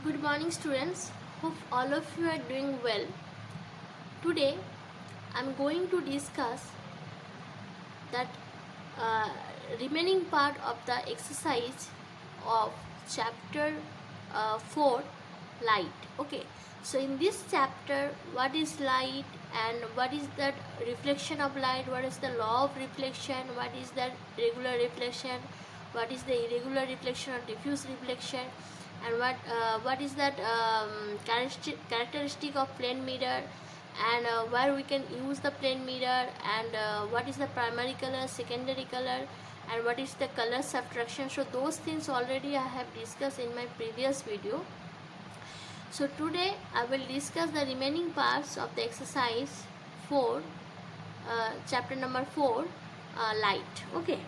Good morning, students. Hope all of you are doing well. Today, I'm going to discuss that uh, remaining part of the exercise of chapter 4, light. Okay, so in this chapter, what is light and what is that reflection of light, what is the law of reflection, what is that regular reflection, what is the irregular reflection or diffuse reflection, and what is that characteristic of plane mirror, and where we can use the plane mirror, and what is the primary color, secondary color, and what is the color subtraction. So those things already I have discussed in my previous video. So today I will discuss the remaining parts of the exercise 4, chapter number 4, light. Okay,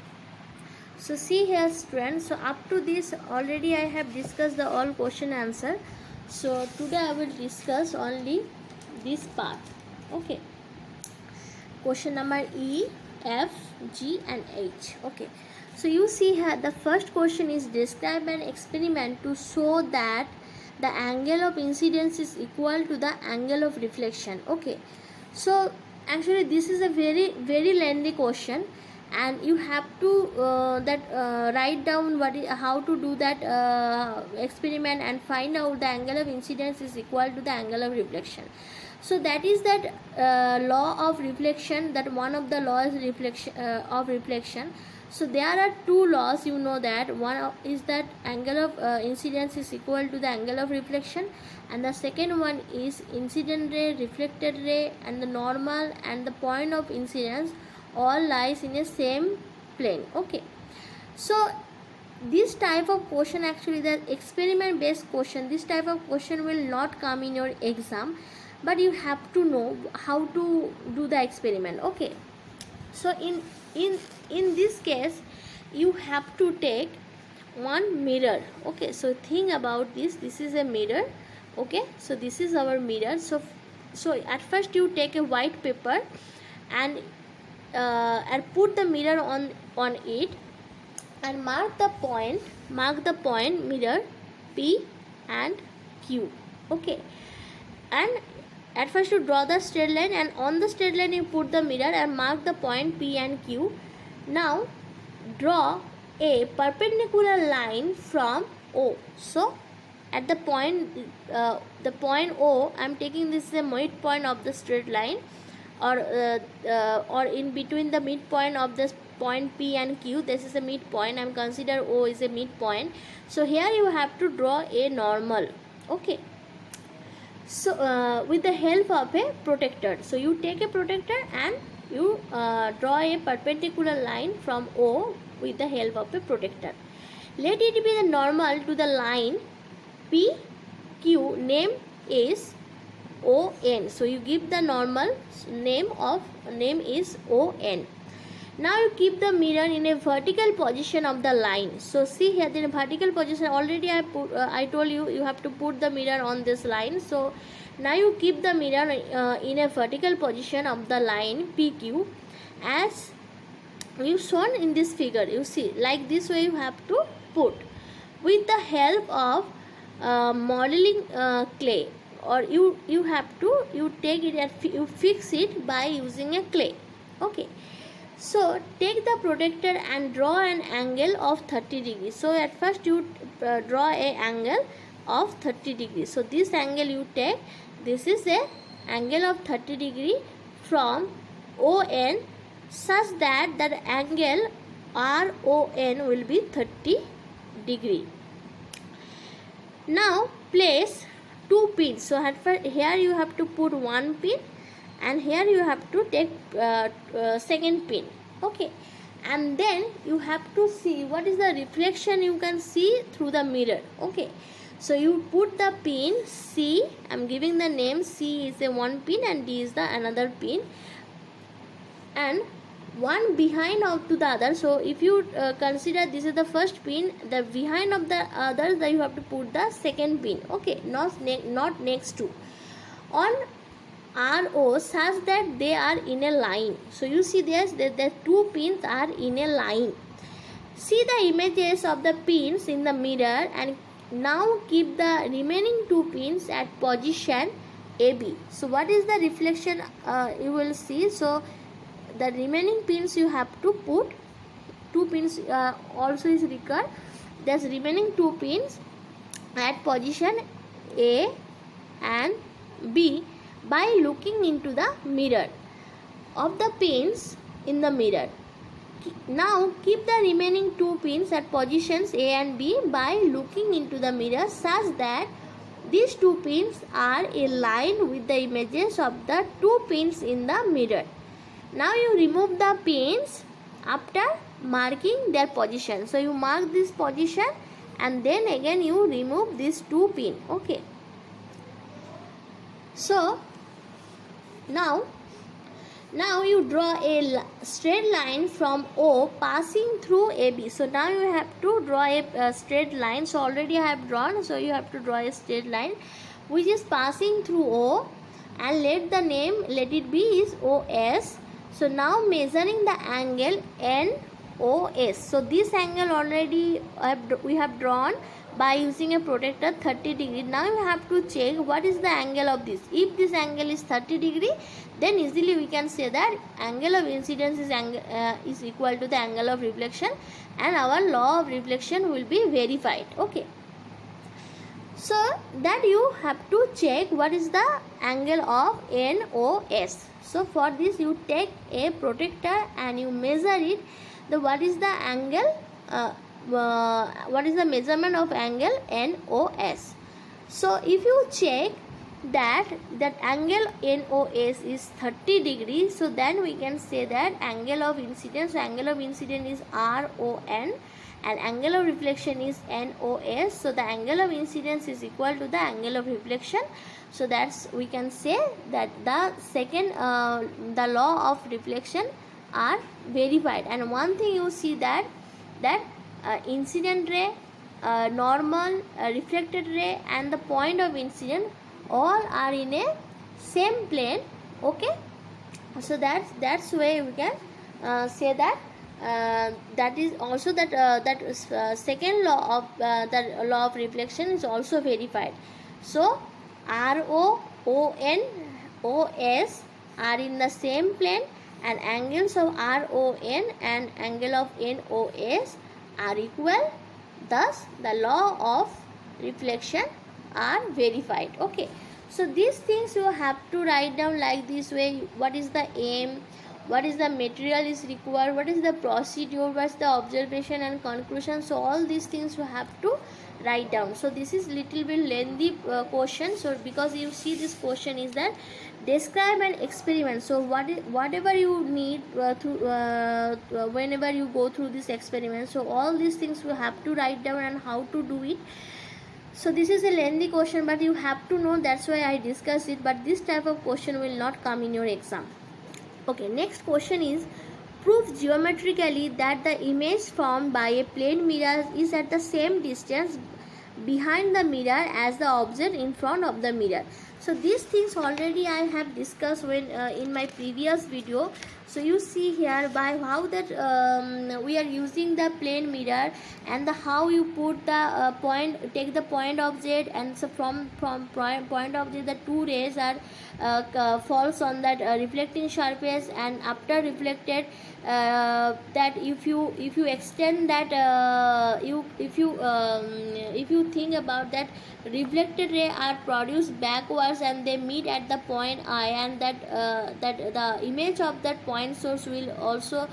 so see here students, so up to this already I have discussed the all question answer. So today I will discuss only this part. Okay, question number E, F, G and H. Okay, so you see here the first question is describe an experiment to show that the angle of incidence is equal to the angle of reflection. Okay, so actually this is a very lengthy question, and you have to write down how to do that experiment and find out the angle of incidence is equal to the angle of reflection. So that is that law of reflection, that one of the laws of reflection. So there are two laws, you know that. One is that angle of incidence is equal to the angle of reflection, and the second one is incident ray, reflected ray, and the normal and the point of incidence all lies in a same plane. Okay, so this type of question, actually the experiment based question, this type of question will not come in your exam, but you have to know how to do the experiment. Okay, so in this case you have to take one mirror. Okay, so think about this is a mirror. Okay, so this is our mirror. So at first you take a white paper and put the mirror on it and mark the point mirror P and Q. Okay, and at first you draw the straight line, and on the straight line you put the mirror and mark the point P and Q. Now draw a perpendicular line from O. So at the point O, I am taking this as a midpoint of the straight line, or in between the midpoint of this point P and Q. This is a midpoint. I am consider O is a midpoint. So here you have to draw a normal. Okay, so with the help of a protractor. So you take a protractor and you draw a perpendicular line from O with the help of a protractor. Let it be the normal to the line PQ. Name is ON. So you give the normal name is ON. Now you keep the mirror in a vertical position of the line. So see here, in a vertical position already I told you have to put the mirror on this line. So now you keep the mirror in a vertical position of the line PQ as you shown in this figure. You see, like this way you have to put with the help of modeling clay, or you take it and you fix it by using a clay. Okay, so take the protractor and draw an angle of 30 degrees. So at first you draw a angle of 30 degrees. So this angle you take, this is a angle of 30 degree from ON, such that angle RON will be 30 degree. Now place two pins. So at first here you have to put one pin, and here you have to take second pin. Okay, and then you have to see what is the reflection you can see through the mirror. Okay, so you put the pin C. I am giving the name. C is a one pin and D is the another pin, and one behind out to the other. So if you consider this is the first pin, the behind of the others, that you have to put the second pin. Okay, not next to on RO, such that they are in a line. So you see this, the two pins are in a line. See the images of the pins in the mirror and Now keep the remaining 2 pins at position AB. So what is the reflection you will see? So the remaining pins you have to put 2 pins also is required. There's remaining 2 pins at position A and B by looking into the mirror of the pins in the mirror. Now keep the remaining 2 pins at positions A and B by looking into the mirror such that these 2 pins are aligned with the images of the 2 pins in the mirror. Now you remove the pins after marking their position. So you mark this position and then again you remove these 2 pins. Okay. So now you draw a straight line from O passing through AB. So now you have to draw a straight line. So already I have drawn. So you have to draw a straight line which is passing through O, and let it be is OS. So now measuring the angle NOS. So this angle already we have drawn by using a protractor 30 degree. Now you have to check what is the angle of this. If this angle is 30 degree, then easily we can say that angle of incidence is equal to the angle of reflection, and our law of reflection will be verified. Okay. So that you have to check what is the angle of NOS. So for this you take a protractor and you measure it. What is the angle? What is the measurement of angle NOS? So if you check that angle NOS is 30 degrees, so then we can say that angle of incidence. So angle of incidence is RON and angle of reflection is NOS. So the angle of incidence is equal to the angle of reflection. So that's we can say that the second the law of reflection are verified. And one thing you see that incident ray, normal, reflected ray and the point of incident all are in a same plane. Okay. So that's way we can say that that is also that second law of the law of reflection is also verified. So RON OS are in the same plane, and angles of RON and angle of NOS are equal. Thus the law of reflection are verified. Okay. So these things you have to write down like this way. What is the aim, what is the material is required, what is the procedure, what is the observation and conclusion. So all these things you have to write down. So this is little bit lengthy question. So because you see this question is that describe an experiment. So whatever you need whenever you go through this experiment, so all these things you have to write down and how to do it. So this is a lengthy question, but you have to know, that's why I discuss it. But this type of question will not come in your exam. Okay, next question is prove geometrically that the image formed by a plane mirror is at the same distance behind the mirror as the object in front of the mirror. So these things already I have discussed when in my previous video. So you see here by how that we are using the plane mirror, and the how you put the take the point object, and so from point object the two rays are falls on that reflecting surface, and after reflected that if you extend that if you think about that reflected ray are produced backwards and they meet at the point I, and that the image of that point source will also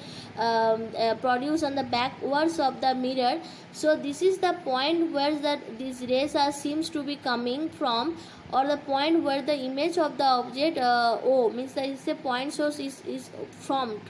produce on the backwards of the mirror. So this is the point where these rays are seems to be coming from, or the point where the image of the object O means that is a point source is formed.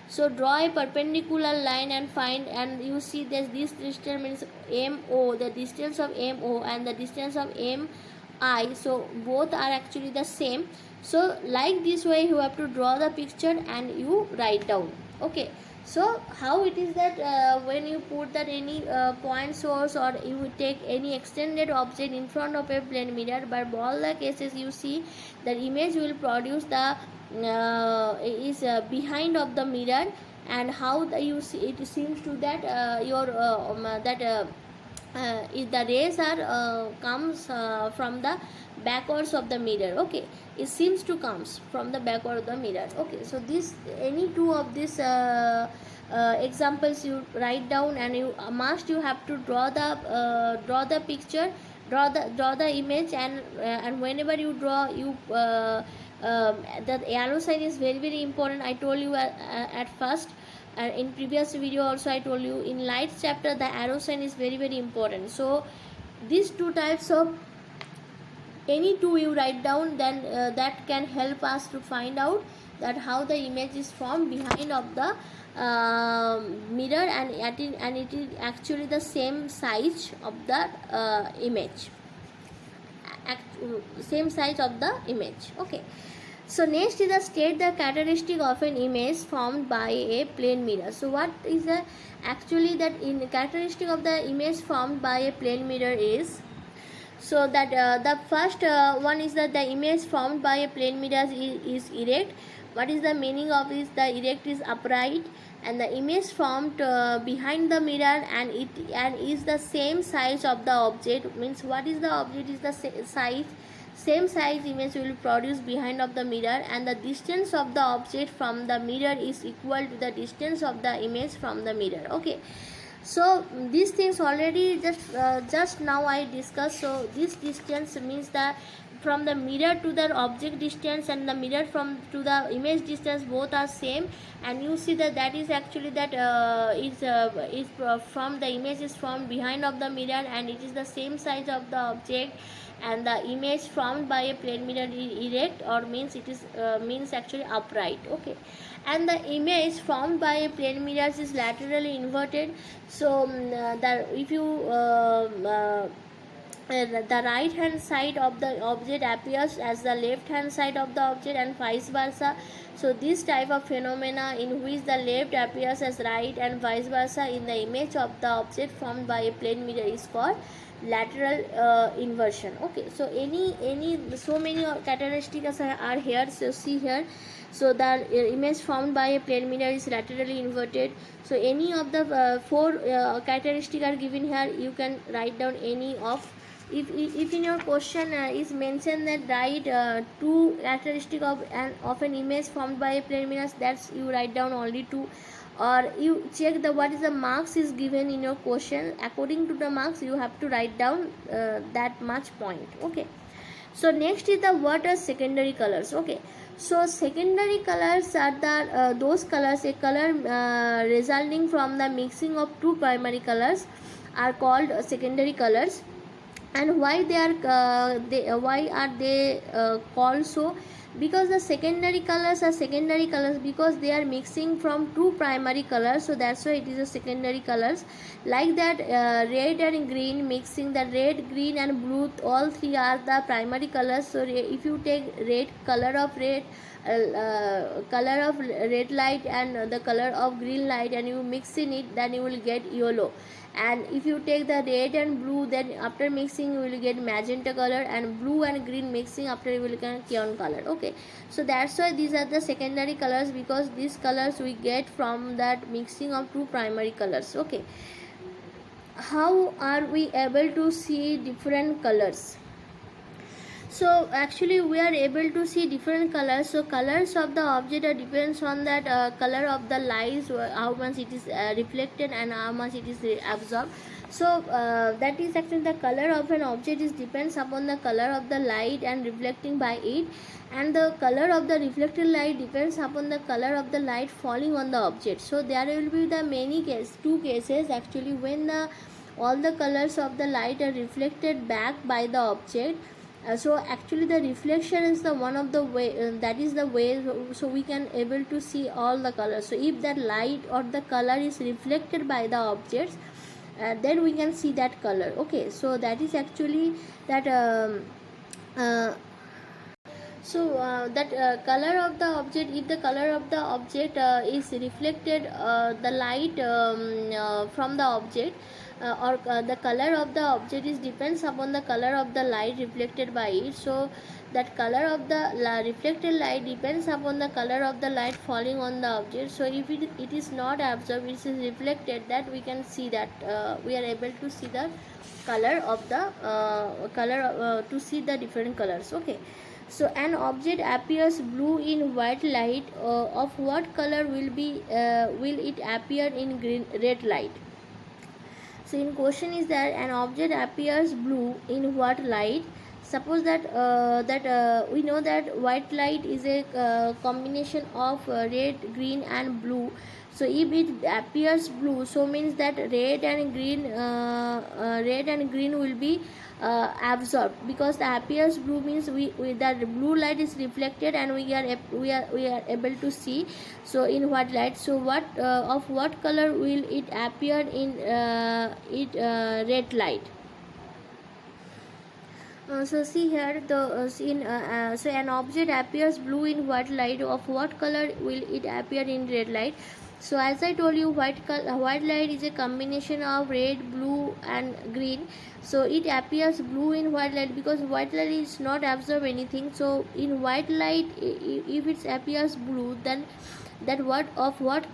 So draw a perpendicular line and find, and you see that this distance means MO, the distance of MO and the distance of MI. So both are actually the same. So like this way you have to draw the picture and you write down. Okay. So how it is that when you put that any point source, or you take any extended object in front of a plane mirror, but all the cases you see the image will produce the is behind of the mirror, and how you see it seems to that your if the rays are comes from the backwards of the mirror. Okay, it seems to comes from the backward of the mirror. Okay, so this any two of these examples you write down, and you you have to draw the picture, draw the image, and whenever you draw, you the arrow sign is very very important. I told you at first, in previous video also I told you, in lights chapter the arrow sign is very very important. So these two types of any two you write down, then that can help us to find out that how the image is formed behind of the mirror, and it is actually the same size of the image, same size of the image. Okay, so next is the state the characteristic of an image formed by a plane mirror. So what is the actually that in characteristic of the image formed by a plane mirror is, so that the first one is that the image formed by a plane mirror is erect. What is the meaning of this? The erect is upright, and the image formed behind the mirror, and is the same size of the object. Means what is the object is the size, same size image will produce behind of the mirror, and the distance of the object from the mirror is equal to the distance of the image from the mirror. Okay, so these things already just now I discussed. So this distance means that from the mirror to the object distance, and the mirror from to the image distance, both are same. And you see that is actually that is from the image is formed behind of the mirror, and it is the same size of the object, and the image formed by a plane mirror is erect, or means it is means actually upright. Okay, and the image formed by a plane mirror is laterally inverted. So if you the right hand side of the object appears as the left hand side of the object, and vice versa. So this type of phenomena in which the left appears as right and vice versa in the image of the object formed by a plane mirror is called lateral inversion. Okay, so so many characteristics are here. So see here, so the image formed by a plane mirror is laterally inverted. So any of the four characteristics are given here. You can write down any of. If in your question is mentioned that write two characteristics of an image formed by a plane mirror, that's you write down only two. Or you check the what is the marks is given in your question. According to the marks, you have to write down that much point. Okay, so next is the what are secondary colors. Okay, so secondary colors are the those colors, a color resulting from the mixing of two primary colors are called secondary colors. And why they are why are they called so? Because the secondary colors are secondary colors because they are mixing from two primary colors, so that's why it is a secondary colors. Like that red and green mixing, the red, green and blue, all three are the primary colors. So if you take red, color of red light and the color of green light, and you mix in it, then you will get yellow. And if you take the red and blue, then after mixing you will get magenta color, and blue and green mixing, after you will get cyan color. Okay, so that's why these are the secondary colors, because these colors we get from that mixing of two primary colors. Okay, how are we able to see different colors? So actually we are able to see different colors. So colors of the object depends on that color of the light, how much it is reflected and how much it is absorbed. So that is actually the color of an object is depends upon the color of the light and reflecting by it, and the color of the reflected light depends upon the color of the light falling on the object. So there will be the two cases actually when all the colors of the light are reflected back by the object. So actually the reflection is the one of the way that is the way, so we can able to see all the colors. So if that light or the color is reflected by the objects, then we can see that color. Okay, so that is actually that color of the object. If the color of the object is reflected the light from the object, the color of the object is depends upon the color of the light reflected by it. So that color of the reflected light depends upon the color of the light falling on the object. So if it is not absorbed, it is reflected, that we can see that we are able to see the color of the to see the different colors. Okay, so an object appears blue in white light, of what color will it appear in red light? So in question is that an object appears blue in what light? Suppose that we know that white light is a combination of red, green and blue. So if it appears blue, so means that red and green will be absorbed, because the appears blue means we that blue light is reflected and we are able to see. So in what light? So what of what color will it appear in red light? So see here the so an object appears blue in white light, of what color will it appear in red light? So as I told you, white light is a combination of red, blue and green. So it appears blue in white light because white light is not absorb anything. So in white light, if it appears blue, then what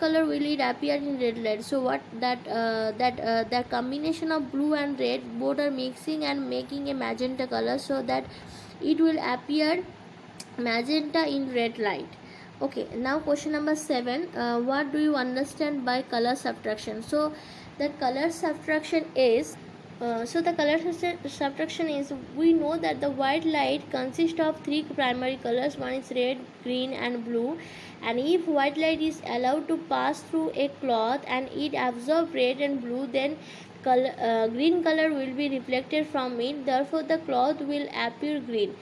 color will it appear in red light? So what that combination of blue and red both are mixing and making a magenta color, so that it will appear magenta in red light. Okay, now question number 7, what do you understand by color subtraction? So the color subtraction is subtraction is, we know that the white light consists of 3 primary colors. One is red, green and blue, and if white light is allowed to pass through a cloth and it absorbs red and blue, then green color will be reflected from it, therefore the cloth will appear green.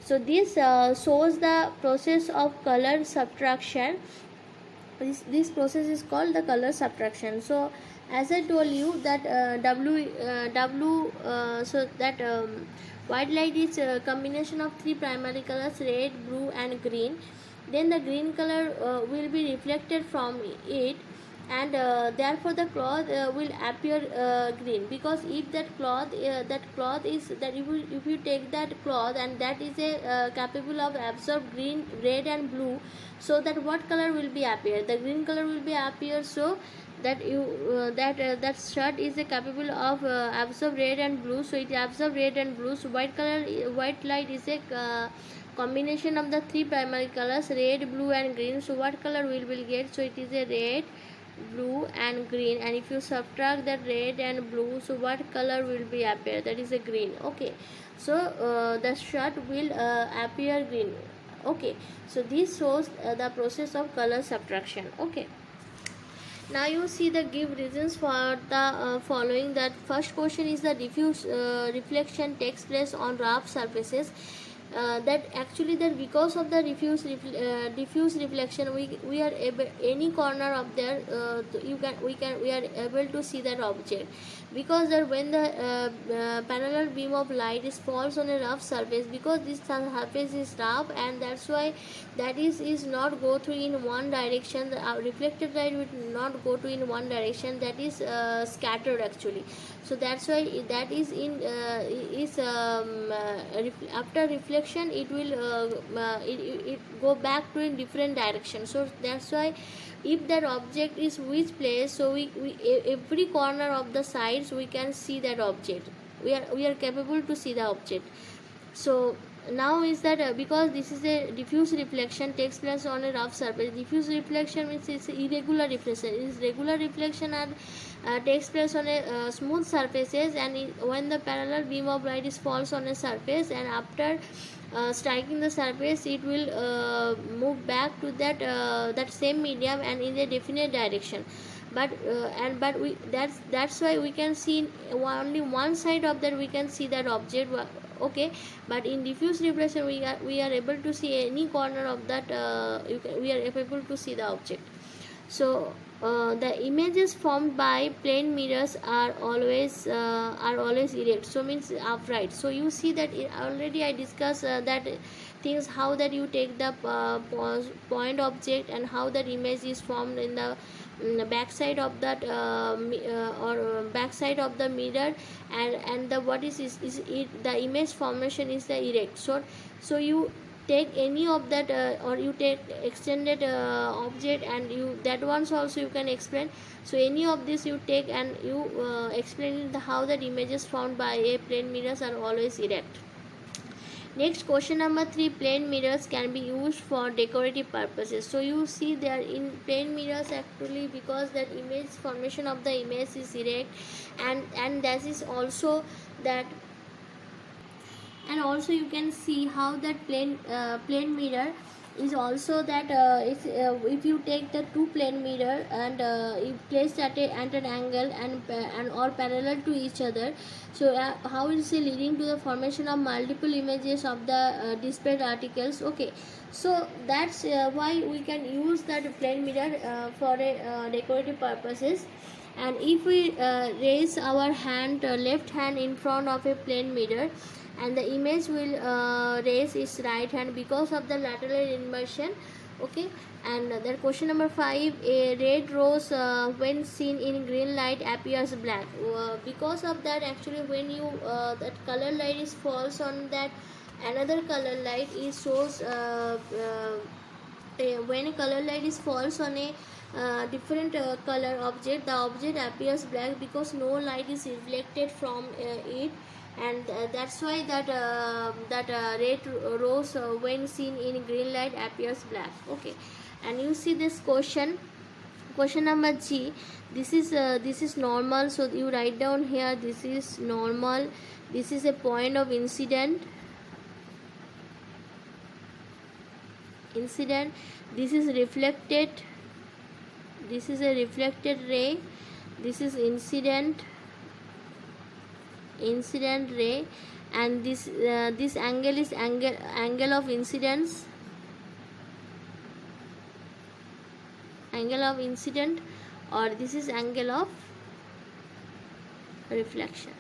So this shows the process of color subtraction. This process is called the color subtraction. So as I told you that white light is a combination of 3 primary colors, red, blue and green. Then the green color will be reflected from it, and therefore the cloth will appear green, because if that cloth is that if you take that cloth and that is a capable of absorb green, red and blue, so that what color will be appear? The green color will be appear. So that that shirt is capable of absorb red and blue, so it absorb red and blue. So white light is a combination of the 3 primary colors, red, blue and green. So what color will get? So it is a red, blue and green, and if you subtract that red and blue, so what color will be appear? That is a green. Okay, so the shirt will appear green. Okay, so this shows the process of color subtraction. Okay, now you see the give reasons for the following. That first question is the diffuse reflection takes place on rough surfaces. That actually that because of the diffuse reflection, we are able, any corner of there we are able to see that object, because that when the parallel beam of light falls on a rough surface, because this surface is rough, and that's why that is not go through in one direction. The reflected light will not go to in one direction, that is scattered actually. So that's why that is in after reflection it will it go back to in different direction. So that's why if that object is which place, so we every corner of the sides we can see that object, we are capable to see the object. So now is that because this is a diffuse reflection takes place on a rough surface. Diffuse reflection means it's irregular reflection. It is regular reflection and takes place on a smooth surfaces, and when the parallel beam of light falls on a surface, and after striking the surface, it will move back to that same medium and in a definite direction. But that's why we can see only one side of that, we can see that object. Okay, but in diffuse reflection we are able to see any corner of that we are able to see the object. So the images formed by plane mirrors are always erect, so means upright. So you see that already I discussed that things, how that you take the point object and how that image is formed in the back side of that back side of the mirror, and the what is it, the image formation is the erect. So you take any of that or you take extended object, and you that ones also you can explain. So any of this you take and you explain how that images found by a plane mirrors are always erect. Next, question number 3, plane mirrors can be used for decorative purposes. So you see there in plane mirrors actually, because that image formation of the image is erect, and that is also that, and also you can see how that plane mirror is also that if you take the two plane mirror and you place at an angle and or parallel to each other, so how is it leading to the formation of multiple images of the displayed articles. Okay, so that's why we can use that plane mirror for decorative purposes. And if we raise our hand left hand in front of a plane mirror, and the image will raise its right hand because of the lateral inversion. Okay, and then question number 5, a red rose when seen in green light appears black. Because of that, actually when you that color light is falls on that another color light, it shows when a color light is falls on a different color object, the object appears black because no light is reflected from it, and that's why that red rose when seen in green light appears black. Okay, and you see this question number G. This is normal, so you write down here, this is normal, this is a point of incident, this is reflected, this is a reflected ray, this is incident ray, and this angle is angle of incidence, or this is angle of reflection,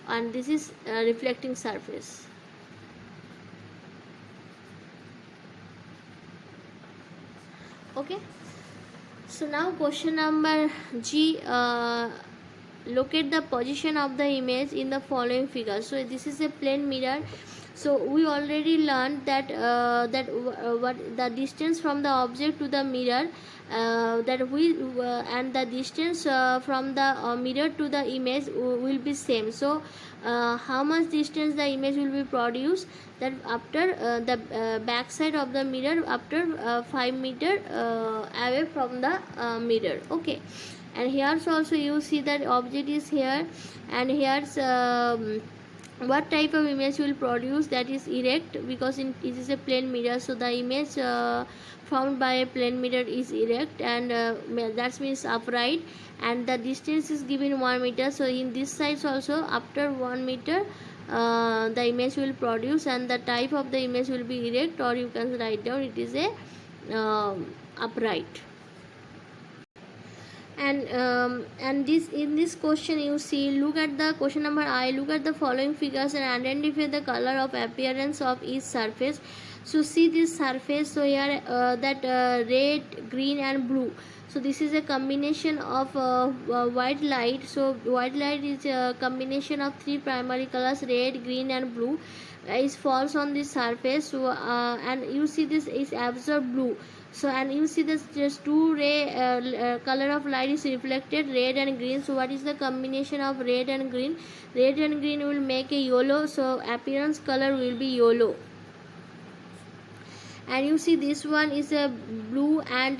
and this is reflecting surface. Okay, so now question number G, locate the position of the image in the following figure. So this is a plane mirror. So we already learned that what the distance from the object to the mirror, that we and the distance from the mirror to the image will be same. So how much distance the image will be produced, that after the back side of the mirror, after 5 meter away from the mirror. Okay, and here also you see that object is here, and here's what type of image will produce, that is erect, because it is a plane mirror, so the image formed by a plane mirror is erect, and that means upright, and the distance is given 1 meter. So in this side also, after 1 meter the image will produce, and the type of the image will be erect, or you can write down it is a upright. And this in this question you see, look at the question number I, look at the following figures and identify the color of appearance of each surface. So see this surface, so here that red, green and blue, so this is a combination of white light. So white light is a combination of 3 primary colors, red, green and blue, is falls on this surface. So and you see this is absorbed blue. So and you see this just 2 ray color of light is reflected, red and green. So what is the combination of red and green? Red and green will make a yellow, so appearance color will be yellow. And you see this one is a blue and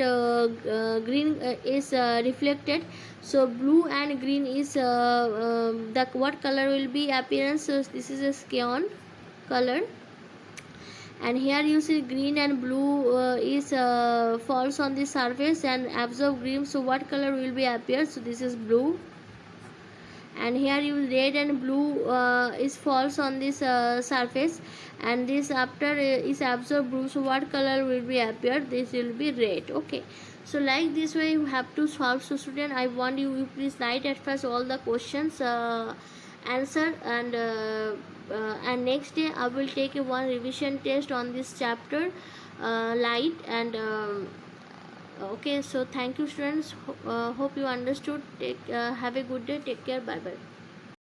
green is reflected. So blue and green is the what color will be appearance? So this is a cyan color. And here you see green and blue is falls on the surface and absorb green. So what color will be appear? So this is blue. and here you red and blue is falls on this surface, and this after is absorbed blue, so what color will be appear? This will be red. Okay, so like this way you have to solve. So student, I want you please write at first all the questions answer, and next day I will take a one revision test on this chapter light and okay. So thank you students, hope you understood. Take have a good day, take care, bye bye.